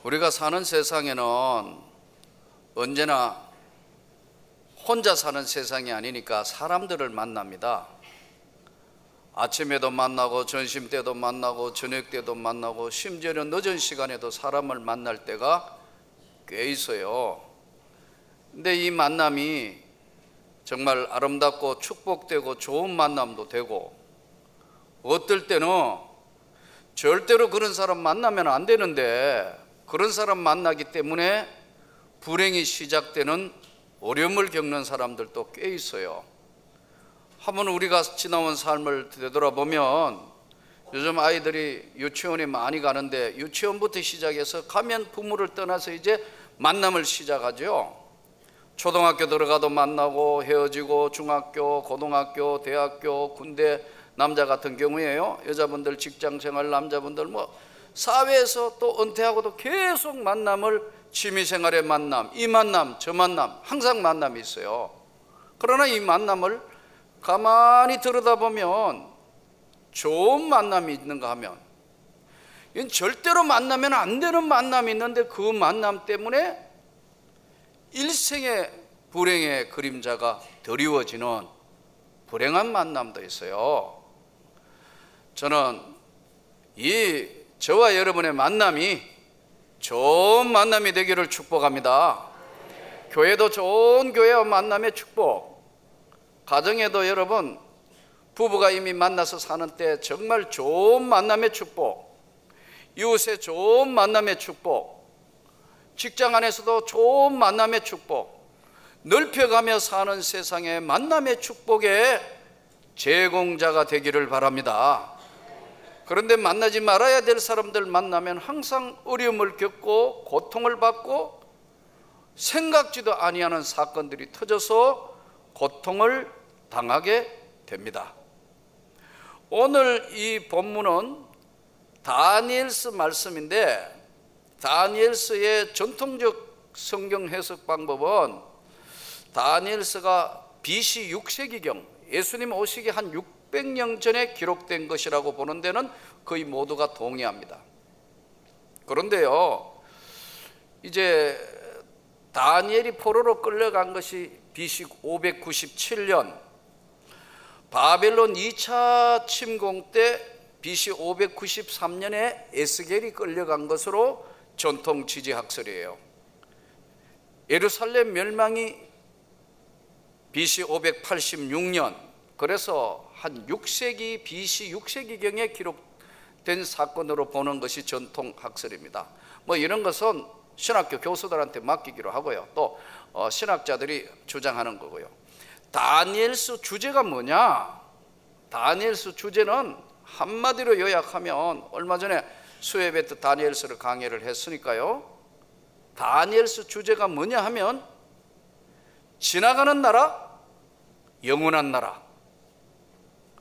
우리가 사는 세상에는 언제나 혼자 사는 세상이 아니니까 사람들을 만납니다. 아침에도 만나고 점심 때도 만나고 저녁 때도 만나고 심지어는 늦은 시간에도 사람을 만날 때가 꽤 있어요. 근데 이 만남이 정말 아름답고 축복되고 좋은 만남도 되고, 어떨 때는 절대로 그런 사람 만나면 안 되는데 그런 사람 만나기 때문에 불행이 시작되는 어려움을 겪는 사람들도 꽤 있어요. 한번 우리가 지나온 삶을 되돌아보면 요즘 아이들이 유치원에 많이 가는데 유치원부터 시작해서 가면 부모를 떠나서 이제 만남을 시작하죠. 초등학교 들어가도 만나고 헤어지고, 중학교, 고등학교, 대학교, 군대, 남자 같은 경우에요, 여자분들 직장생활, 남자분들 뭐 사회에서 또 은퇴하고도 계속 만남을, 취미생활의 만남, 이 만남 저 만남, 항상 만남이 있어요. 그러나 이 만남을 가만히 들여다보면 좋은 만남이 있는가 하면 이건 절대로 만나면 안 되는 만남이 있는데, 그 만남 때문에 일생의 불행의 그림자가 드리워지는 불행한 만남도 있어요. 저는 이 저와 여러분의 만남이 좋은 만남이 되기를 축복합니다. 교회도 좋은 교회와 만남의 축복, 가정에도 여러분 부부가 이미 만나서 사는 때 정말 좋은 만남의 축복, 이웃의 좋은 만남의 축복, 직장 안에서도 좋은 만남의 축복, 넓혀가며 사는 세상의 만남의 축복의 제공자가 되기를 바랍니다. 그런데 만나지 말아야 될 사람들 만나면 항상 어려움을 겪고 고통을 받고 생각지도 아니하는 사건들이 터져서 고통을 당하게 됩니다. 오늘 이 본문은 다니엘서 말씀인데, 다니엘서의 전통적 성경 해석 방법은 다니엘서가 BC 6세기경, 예수님 오시기 한 600년 전에 기록된 것이라고 보는 데는 거의 모두가 동의합니다. 그런데요, 이제 다니엘이 포로로 끌려간 것이 BC 597년, 바벨론 2차 침공 때 BC 593년에 에스겔이 끌려간 것으로 전통 지지학설이에요. 예루살렘 멸망이 BC 586년, 그래서 한 6세기 BC 6세기경에 기록된 사건으로 보는 것이 전통학설입니다. 뭐 이런 것은 신학교 교수들한테 맡기기로 하고요, 또 신학자들이 주장하는 거고요. 다니엘서 주제가 뭐냐? 다니엘서 주제는 한마디로 요약하면, 얼마 전에 수협에 다니엘서를 강의를 했으니까요, 다니엘서 주제가 뭐냐 하면 지나가는 나라, 영원한 나라.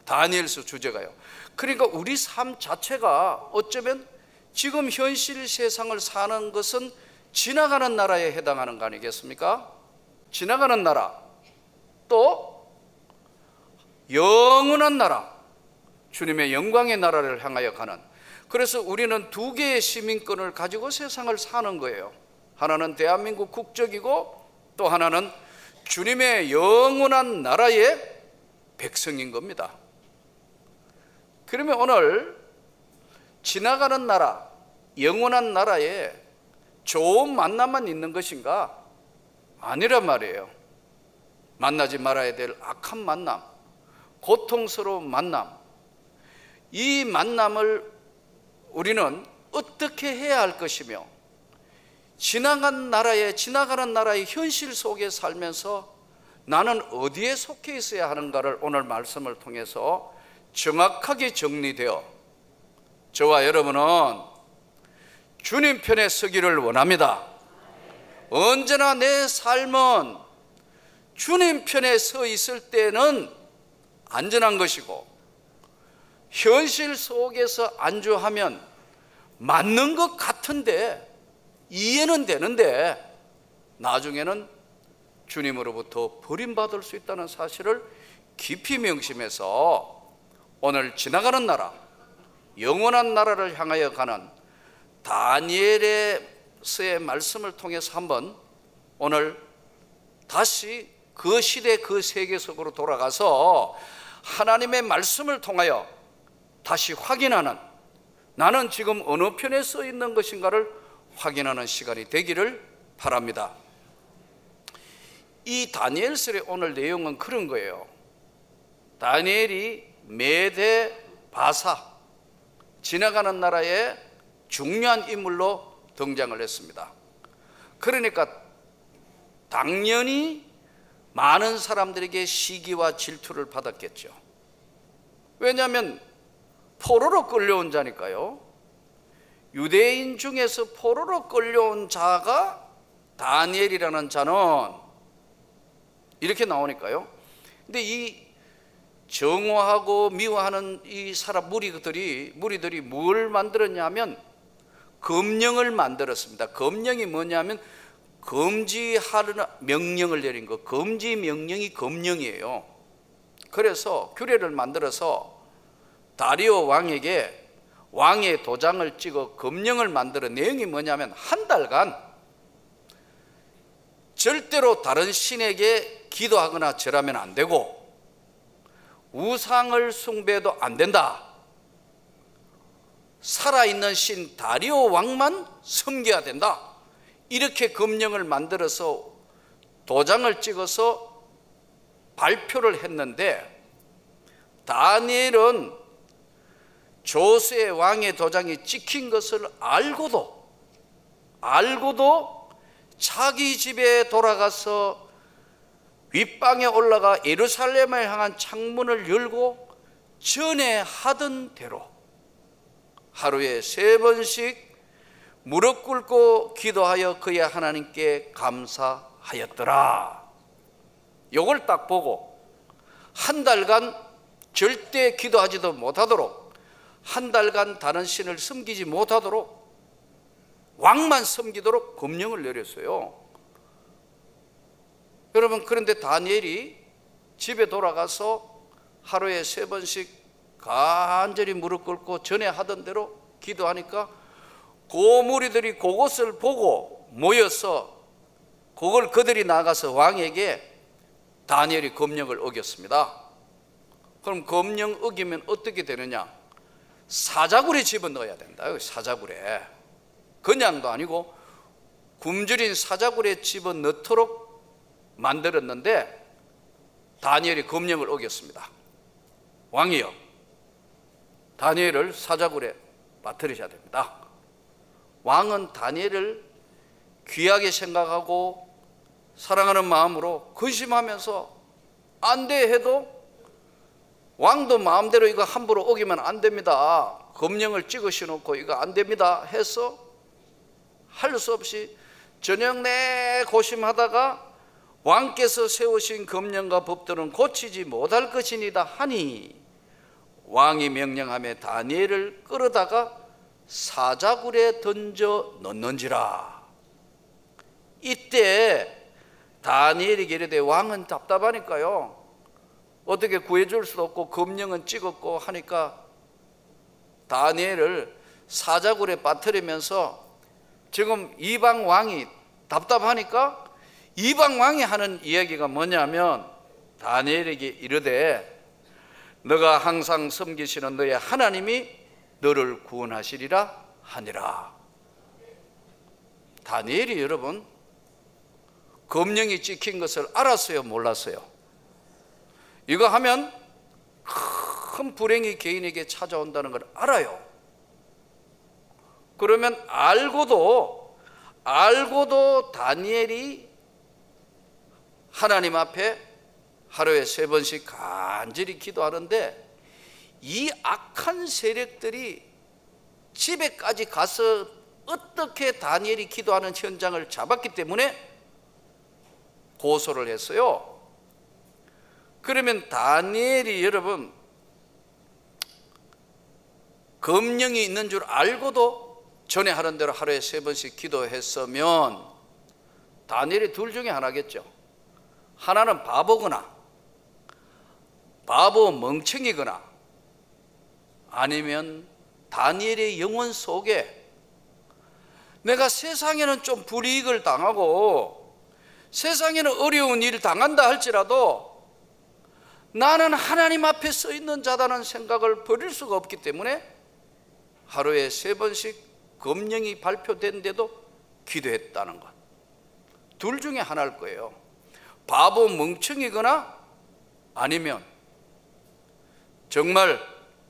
다니엘서 주제가요. 그러니까 우리 삶 자체가 어쩌면 지금 현실 세상을 사는 것은 지나가는 나라에 해당하는 거 아니겠습니까? 지나가는 나라, 또 영원한 나라, 주님의 영광의 나라를 향하여 가는. 그래서 우리는 두 개의 시민권을 가지고 세상을 사는 거예요. 하나는 대한민국 국적이고 또 하나는 주님의 영원한 나라의 백성인 겁니다. 그러면 오늘 지나가는 나라, 영원한 나라에 좋은 만남만 있는 것인가? 아니란 말이에요. 만나지 말아야 될 악한 만남, 고통스러운 만남, 이 만남을 우리는 어떻게 해야 할 것이며, 지나가는 나라의 현실 속에 살면서 나는 어디에 속해 있어야 하는가를 오늘 말씀을 통해서 정확하게 정리되어 저와 여러분은 주님 편에 서기를 원합니다. 언제나 내 삶은 주님 편에 서 있을 때는 안전한 것이고, 현실 속에서 안주하면 맞는 것 같은데, 이해는 되는데 나중에는 주님으로부터 버림받을 수 있다는 사실을 깊이 명심해서 오늘 지나가는 나라, 영원한 나라를 향하여 가는 다니엘의 다니엘서의 말씀을 통해서 한번 오늘 다시 그 시대 그 세계 속으로 돌아가서 하나님의 말씀을 통하여 다시 확인하는, 나는 지금 어느 편에 써 있는 것인가를 확인하는 시간이 되기를 바랍니다. 이 다니엘서의 오늘 내용은 그런 거예요. 다니엘이 메대 바사, 지나가는 나라의 중요한 인물로 등장을 했습니다. 그러니까 당연히 많은 사람들에게 시기와 질투를 받았겠죠. 왜냐하면 포로로 끌려온 자니까요. 유대인 중에서 포로로 끌려온 자가 다니엘이라는 자는 이렇게 나오니까요. 근데 이 정오하고 미워하는 이 사람 무리들이 뭘 만들었냐면 검령을 만들었습니다. 검령이 뭐냐면 금지하는 명령을 내린 거, 금지 명령이 검령이에요. 그래서 규례를 만들어서 다리오 왕에게 왕의 도장을 찍어 검령을 만들어 내용이 뭐냐면 한 달간 절대로 다른 신에게 기도하거나 절하면 안 되고 우상을 숭배도 안 된다. 살아있는 신 다리오 왕만 섬겨야 된다. 이렇게 검령을 만들어서 도장을 찍어서 발표를 했는데, 다니엘은 조세 왕의 도장이 찍힌 것을 알고도 자기 집에 돌아가서 윗방에 올라가 예루살렘을 향한 창문을 열고 전에 하던 대로 하루에 3번씩 무릎 꿇고 기도하여 그의 하나님께 감사하였더라. 이걸 딱 보고 한 달간 절대 기도하지도 못하도록, 한 달간 다른 신을 섬기지 못하도록 왕만 섬기도록 검령을 내렸어요. 여러분, 그런데 다니엘이 집에 돌아가서 하루에 3번씩 간절히 무릎 꿇고 전에 하던 대로 기도하니까 고무리들이 그것을 보고 모여서 그걸 그들이 나가서 왕에게 다니엘이 검령을 어겼습니다. 그럼 검령 어기면 어떻게 되느냐? 사자굴에 집어넣어야 된다. 사자굴에. 그냥도 아니고 굶주린 사자굴에 집어넣도록 만들었는데 다니엘이 검령을 어겼습니다. 왕이여, 다니엘을 사자굴에 빠뜨리셔야 됩니다. 왕은 다니엘을 귀하게 생각하고 사랑하는 마음으로 근심하면서 안 돼 해도 왕도 마음대로 이거 함부로 어기면 안 됩니다. 검령을 찍으셔 놓고 이거 안 됩니다 해서 할 수 없이 저녁 내 고심하다가 왕께서 세우신 검령과 법들은 고치지 못할 것이니다 하니 왕이 명령하며 다니엘을 끌어다가 사자굴에 던져 넣는지라. 이때 다니엘이 이르되, 왕은 답답하니까요, 어떻게 구해줄 수도 없고 검령은 찍었고 하니까 다니엘을 사자굴에 빠뜨리면서, 지금 이방 왕이 답답하니까 이방 왕이 하는 이야기가 뭐냐면 다니엘에게 이르되, 너가 항상 섬기시는 너의 하나님이 너를 구원하시리라 하니라. 다니엘이 여러분 검령이 찍힌 것을 알았어요, 몰랐어요? 이거 하면 큰 불행이 개인에게 찾아온다는 걸 알아요. 그러면 알고도 다니엘이 하나님 앞에 하루에 3번씩 간절히 기도하는데, 이 악한 세력들이 집에까지 가서 어떻게 다니엘이 기도하는 현장을 잡았기 때문에 고소를 했어요. 그러면 다니엘이 여러분 검령이 있는 줄 알고도 전에 하는 대로 하루에 3번씩 기도했으면 다니엘이 둘 중에 하나겠죠. 하나는 바보거나 바보 멍청이거나, 아니면 다니엘의 영혼 속에 내가 세상에는 좀 불이익을 당하고 세상에는 어려운 일을 당한다 할지라도 나는 하나님 앞에 서 있는 자다는 생각을 버릴 수가 없기 때문에 하루에 3번씩 금령이 발표된데도 기도했다는 것. 둘 중에 하나일 거예요. 바보 멍청이거나 아니면 정말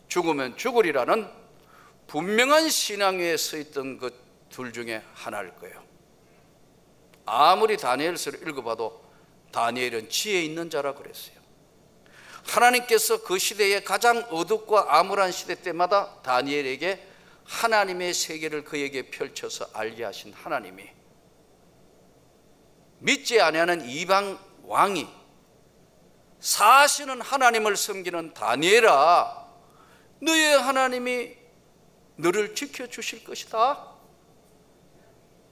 죽으면 죽으리라는 분명한 신앙 위에 서 있던 그 둘 중에 하나일 거예요. 아무리 다니엘서를 읽어봐도 다니엘은 지혜 있는 자라 그랬어요. 하나님께서 그 시대의 가장 어둡고 암울한 시대 때마다 다니엘에게 하나님의 세계를 그에게 펼쳐서 알게 하신 하나님이, 믿지 아니하는 이방 왕이 사실은 하나님을 섬기는 다니엘아, 너의 하나님이 너를 지켜주실 것이다.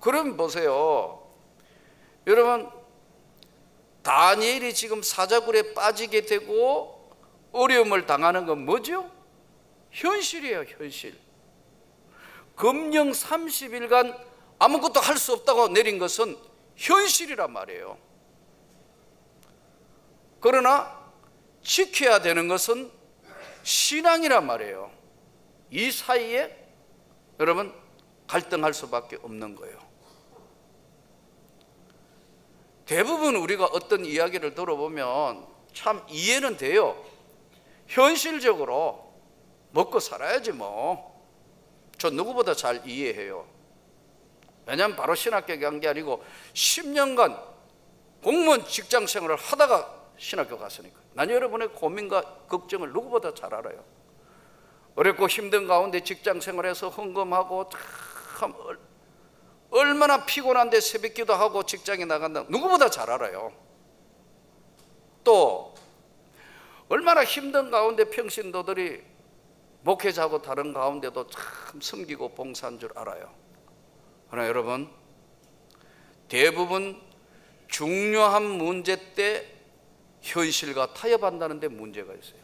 그럼 보세요, 여러분, 다니엘이 지금 사자굴에 빠지게 되고 어려움을 당하는 건 뭐죠? 현실이에요, 현실. 금령 30일간 아무것도 할 수 없다고 내린 것은 현실이란 말이에요. 그러나 지켜야 되는 것은 신앙이란 말이에요. 이 사이에 여러분 갈등할 수밖에 없는 거예요. 대부분 우리가 어떤 이야기를 들어보면 참 이해는 돼요. 현실적으로 먹고 살아야지 뭐. 저 누구보다 잘 이해해요. 왜냐하면 바로 신학교 간 게 아니고 10년간 공무원 직장 생활을 하다가 신학교 갔으니까. 난 여러분의 고민과 걱정을 누구보다 잘 알아요. 어렵고 힘든 가운데 직장 생활에서 헌금하고 참 얼마나 피곤한데 새벽기도 하고 직장에 나간다, 누구보다 잘 알아요. 또 얼마나 힘든 가운데 평신도들이 목회자하고 다른 가운데도 참 섬기고 봉사한 줄 알아요. 그러나 여러분, 대부분 중요한 문제 때 현실과 타협한다는 데 문제가 있어요.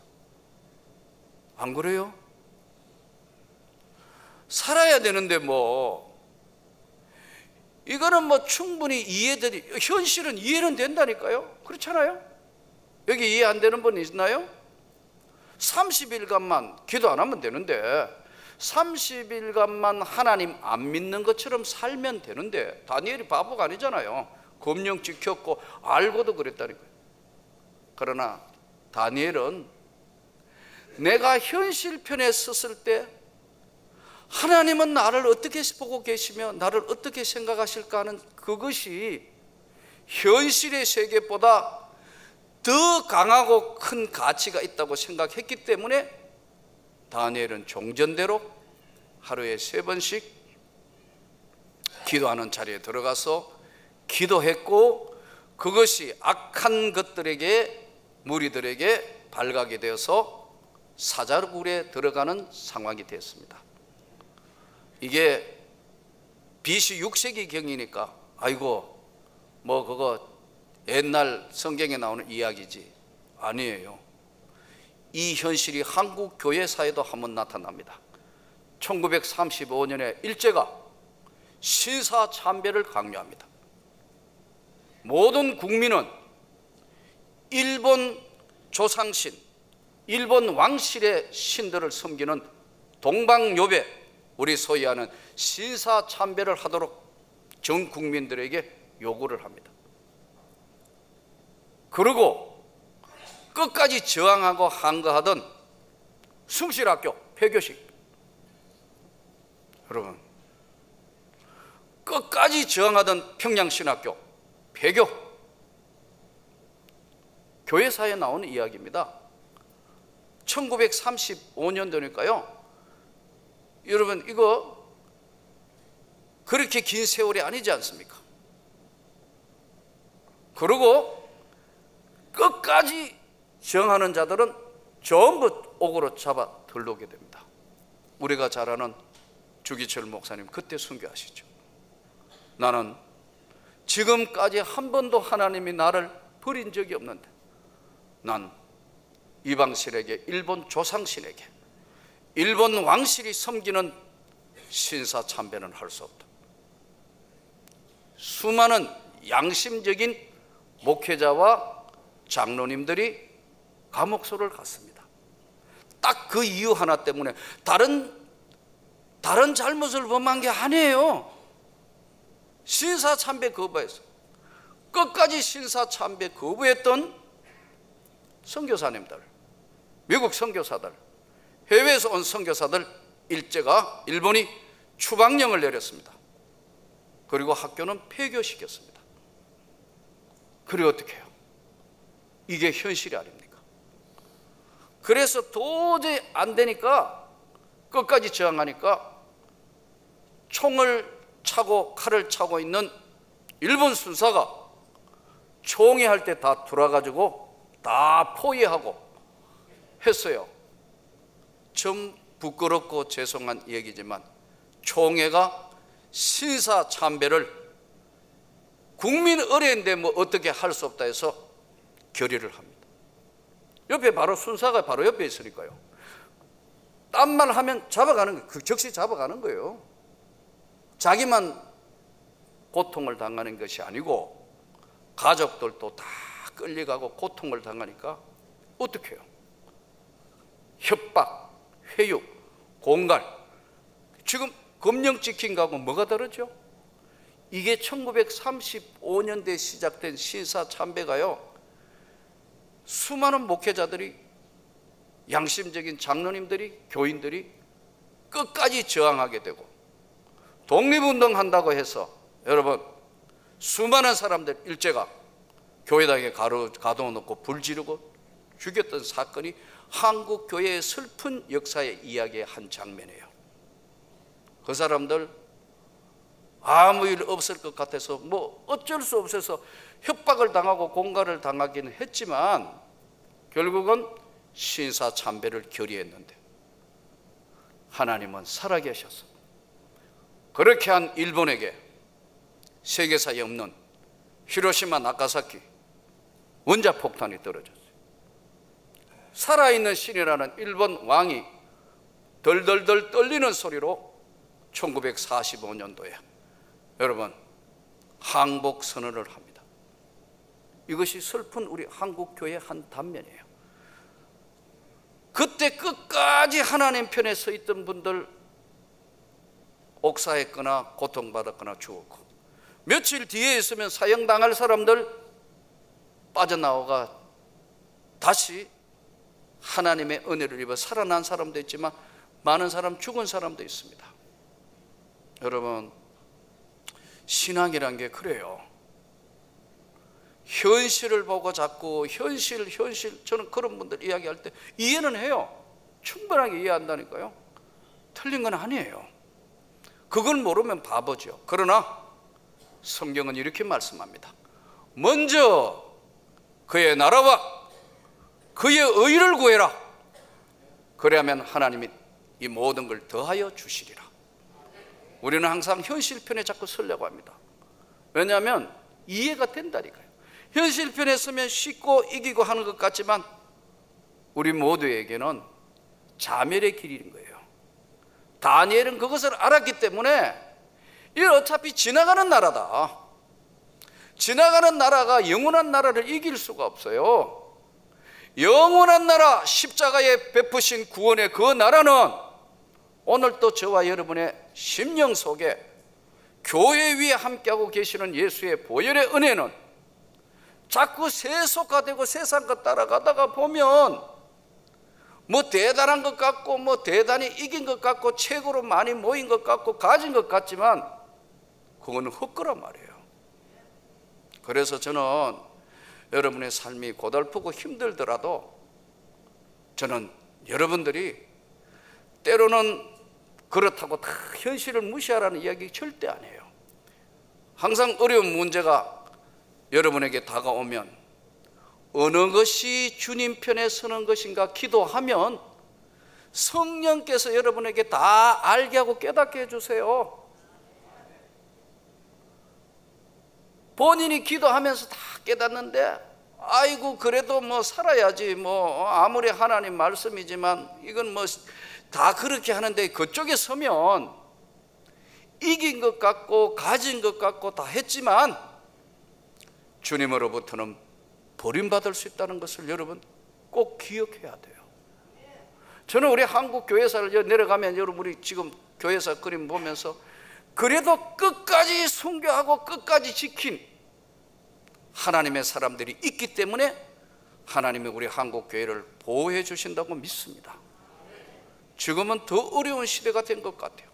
안 그래요? 살아야 되는데 뭐 이거는 뭐 충분히 현실은 이해는 된다니까요. 그렇잖아요? 여기 이해 안 되는 분 있나요? 30일간만 기도 안 하면 되는데 30일간만 하나님 안 믿는 것처럼 살면 되는데, 다니엘이 바보가 아니잖아요. 금령 지켰고 알고도 그랬다니까요. 그러나 다니엘은 내가 현실편에 섰을 때 하나님은 나를 어떻게 보고 계시며 나를 어떻게 생각하실까 하는 그것이 현실의 세계보다 더 강하고 큰 가치가 있다고 생각했기 때문에 다니엘은 종전대로 하루에 3번씩 기도하는 자리에 들어가서 기도했고, 그것이 악한 것들에게, 무리들에게 발각이 되어서 사자굴에 들어가는 상황이 됐습니다. 이게 BC 6세기 경이니까 아이고 뭐 그거 옛날 성경에 나오는 이야기지, 아니에요. 이 현실이 한국 교회사에도 한번 나타납니다. 1935년에 일제가 신사참배를 강요합니다. 모든 국민은 일본 조상신, 일본 왕실의 신들을 섬기는 동방요배, 우리 소위 하는 신사참배를 하도록 전 국민들에게 요구를 합니다. 그리고 끝까지 저항하고 항거하던 숭실학교 폐교식, 여러분 끝까지 저항하던 평양신학교 폐교, 교회사에 나오는 이야기입니다. 1935년도니까요 여러분 이거 그렇게 긴 세월이 아니지 않습니까? 그리고 끝까지 저항하는 자들은 전부 옥으로 잡아 들어오게 됩니다. 우리가 잘 아는 주기철 목사님 그때 순교하시죠. 나는 지금까지 한 번도 하나님이 나를 버린 적이 없는데 난 이방신에게, 일본 조상신에게, 일본 왕실이 섬기는 신사참배는 할 수 없다. 수많은 양심적인 목회자와 장로님들이 감옥소를 갔습니다. 딱 그 이유 하나 때문에. 다른 잘못을 범한 게 아니에요. 신사참배 거부했어요. 끝까지 신사참배 거부했던 선교사님들, 미국 선교사들, 해외에서 온 선교사들 일본이 추방령을 내렸습니다. 그리고 학교는 폐교시켰습니다. 그리고 어떻게 해요? 이게 현실이 아닙니까? 그래서 도저히 안 되니까 끝까지 저항하니까 총을 차고 칼을 차고 있는 일본 순사가 총회할 때 다 돌아가지고 다 포위하고 했어요. 좀 부끄럽고 죄송한 얘기지만 총회가 신사참배를 국민 의례인데 뭐 어떻게 할 수 없다 해서 결의를 합니다. 옆에 바로 순사가 바로 옆에 있으니까요. 딴 말 하면 잡아가는 거예요. 즉시 잡아가는 거예요. 자기만 고통을 당하는 것이 아니고 가족들도 다 끌려가고 고통을 당하니까 어떻게 해요? 협박, 회유, 공갈. 지금 금령 지킨 거하고 뭐가 다르죠? 이게 1935년대에 시작된 신사참배가요, 수많은 목회자들이, 양심적인 장로님들이, 교인들이 끝까지 저항하게 되고, 독립운동한다고 해서 여러분 수많은 사람들 일제가 교회당에 가둬놓고 불 지르고 죽였던 사건이 한국 교회의 슬픈 역사의 이야기의 한 장면이에요. 그 사람들 아무 일 없을 것 같아서 뭐 어쩔 수 없어서 협박을 당하고 공갈을 당하긴 했지만 결국은 신사참배를 결의했는데 하나님은 살아계셔서 그렇게 한 일본에게 세계사에 없는 히로시마 나가사키 원자폭탄이 떨어졌어요. 살아있는 신이라는 일본 왕이 덜덜덜 떨리는 소리로 1945년도에 여러분 항복 선언을 합니다. 이것이 슬픈 우리 한국 교회의 한 단면이에요. 그때 끝까지 하나님 편에 서 있던 분들 옥사했거나 고통받았거나 죽었고, 며칠 뒤에 있으면 사형당할 사람들 빠져나오가 다시 하나님의 은혜를 입어 살아난 사람도 있지만 많은 사람 죽은 사람도 있습니다. 여러분 신앙이란 게 그래요. 현실을 보고 자꾸 현실 저는 그런 분들 이야기할 때 이해는 해요. 충분하게 이해한다니까요. 틀린 건 아니에요. 그걸 모르면 바보죠. 그러나 성경은 이렇게 말씀합니다. 먼저 그의 나라와 그의 의를 구해라. 그래야만 하나님이 이 모든 걸 더하여 주시리라. 우리는 항상 현실편에 자꾸 서려고 합니다. 왜냐하면 이해가 된다니까요. 현실편에 서면 쉽고 이기고 하는 것 같지만 우리 모두에게는 자멸의 길인 거예요. 다니엘은 그것을 알았기 때문에 이 어차피 지나가는 나라다. 지나가는 나라가 영원한 나라를 이길 수가 없어요. 영원한 나라, 십자가에 베푸신 구원의 그 나라는 오늘 또 저와 여러분의 심령 속에 교회 위에 함께하고 계시는 예수의 보혈의 은혜는 자꾸 세속화되고 세상 것 따라가다가 보면 뭐 대단한 것 같고 뭐 대단히 이긴 것 같고 최고로 많이 모인 것 같고 가진 것 같지만 그건 헛거란 말이에요. 그래서 저는 여러분의 삶이 고달프고 힘들더라도 저는 여러분들이 때로는 그렇다고 다 현실을 무시하라는 이야기 절대 안 해요. 항상 어려운 문제가 여러분에게 다가오면 어느 것이 주님 편에 서는 것인가 기도하면 성령께서 여러분에게 다 알게 하고 깨닫게 해주세요. 본인이 기도하면서 다 깨닫는데 아이고 그래도 뭐 살아야지 뭐 아무리 하나님 말씀이지만 이건 뭐 다 그렇게 하는데 그쪽에 서면 이긴 것 같고 가진 것 같고 다 했지만 주님으로부터는 버림받을 수 있다는 것을 여러분 꼭 기억해야 돼요. 저는 우리 한국 교회사를 내려가면 여러분이 지금 교회사 그림 보면서 그래도 끝까지 순교하고 끝까지 지킨 하나님의 사람들이 있기 때문에 하나님이 우리 한국 교회를 보호해 주신다고 믿습니다. 지금은 더 어려운 시대가 된 것 같아요.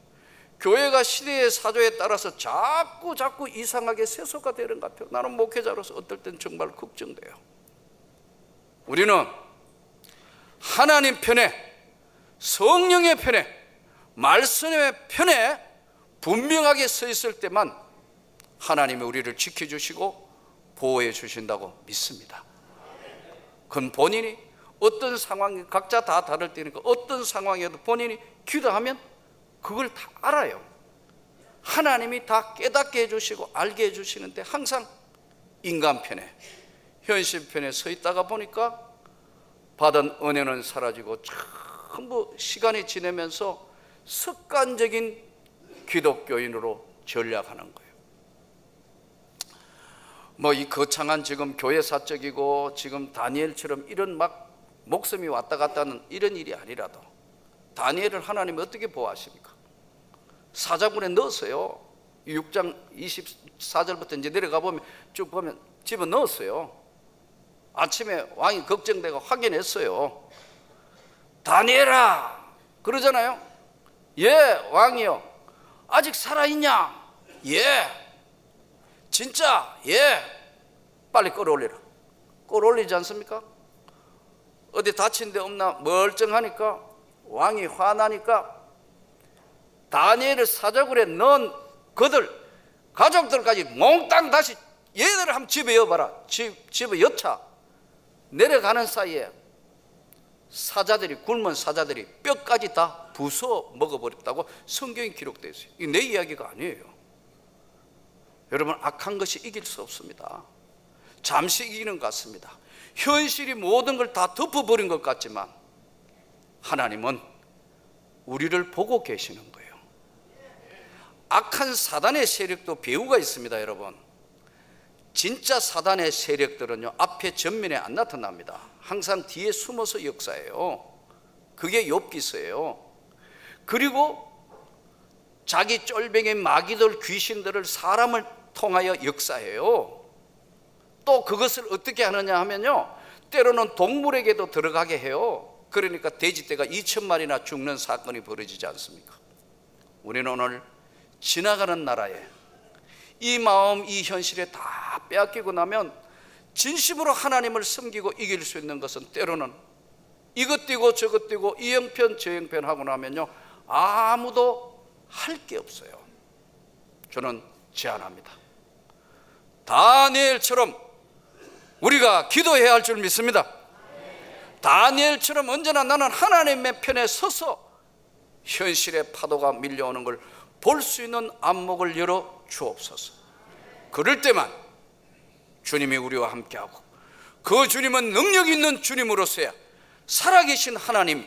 교회가 시대의 사조에 따라서 자꾸 이상하게 세속화 되는 것 같아요. 나는 목회자로서 어떨 땐 정말 걱정돼요. 우리는 하나님 편에, 성령의 편에, 말씀의 편에 분명하게 서 있을 때만 하나님이 우리를 지켜주시고 보호해 주신다고 믿습니다. 그건 본인이 어떤 상황이 각자 다 다를 때니까 어떤 상황에도 본인이 기도하면 그걸 다 알아요. 하나님이 다 깨닫게 해주시고 알게 해주시는데 항상 인간 편에, 현실 편에 서 있다가 보니까 받은 은혜는 사라지고 전부 시간이 지나면서 습관적인 기독교인으로 전락하는 거예요. 뭐 이 거창한 지금 교회사적이고 지금 다니엘처럼 이런 막 목숨이 왔다 갔다 하는 이런 일이 아니라도 다니엘을 하나님이 어떻게 보호하십니까? 사자굴에 넣었어요. 6장 24절부터 이제 내려가 보면 쭉 보면 집어 넣었어요. 아침에 왕이 걱정되고 확인했어요. 다니엘아 그러잖아요. 예 왕이요. 아직 살아있냐? 예. 진짜? 예. 빨리 끌어올리라. 끌어올리지 않습니까? 어디 다친 데 없나 멀쩡하니까 왕이 화나니까 다니엘을 사자굴에 넣은 그들 가족들까지 몽땅 다시 얘들을 한번 집에 여봐라. 집에 여차. 내려가는 사이에 사자들이, 굶은 사자들이 뼈까지 다 부숴 먹어버렸다고 성경에 기록되어 있어요. 이게 내 이야기가 아니에요. 여러분 악한 것이 이길 수 없습니다. 잠시 이기는 것 같습니다. 현실이 모든 걸 다 덮어버린 것 같지만 하나님은 우리를 보고 계시는 거예요. 악한 사단의 세력도 배후가 있습니다. 여러분 진짜 사단의 세력들은요 앞에 전면에 안 나타납니다. 항상 뒤에 숨어서 역사해요. 그게 욥기서예요. 그리고 자기 쫄병의 마귀들 귀신들을 사람을 통하여 역사해요. 또 그것을 어떻게 하느냐 하면요 때로는 동물에게도 들어가게 해요. 그러니까 돼지떼가 2,000마리나 죽는 사건이 벌어지지 않습니까? 우리는 오늘 지나가는 나라에 이 마음 이 현실에 다 빼앗기고 나면 진심으로 하나님을 섬기고 이길 수 있는 것은 때로는 이것 뛰고 저것 뛰고 이 형편 저 형편 하고 나면요 아무도 할 게 없어요. 저는 제안합니다. 다니엘처럼 우리가 기도해야 할 줄 믿습니다. 다니엘처럼 언제나 나는 하나님의 편에 서서 현실의 파도가 밀려오는 걸 볼 수 있는 안목을 열어 주옵소서. 그럴 때만 주님이 우리와 함께하고 그 주님은 능력 있는 주님으로서야 살아계신 하나님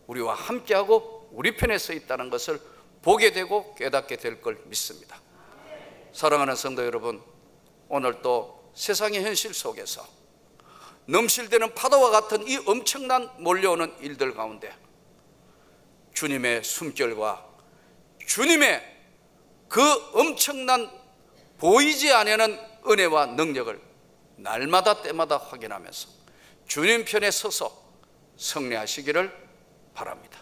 우리와 함께하고 우리 편에 서 있다는 것을 보게 되고 깨닫게 될 걸 믿습니다. 사랑하는 성도 여러분, 오늘 또 세상의 현실 속에서 넘실대는 파도와 같은 이 엄청난 몰려오는 일들 가운데 주님의 숨결과 주님의 그 엄청난 보이지 않는 은혜와 능력을 날마다 때마다 확인하면서 주님 편에 서서 승리하시기를 바랍니다.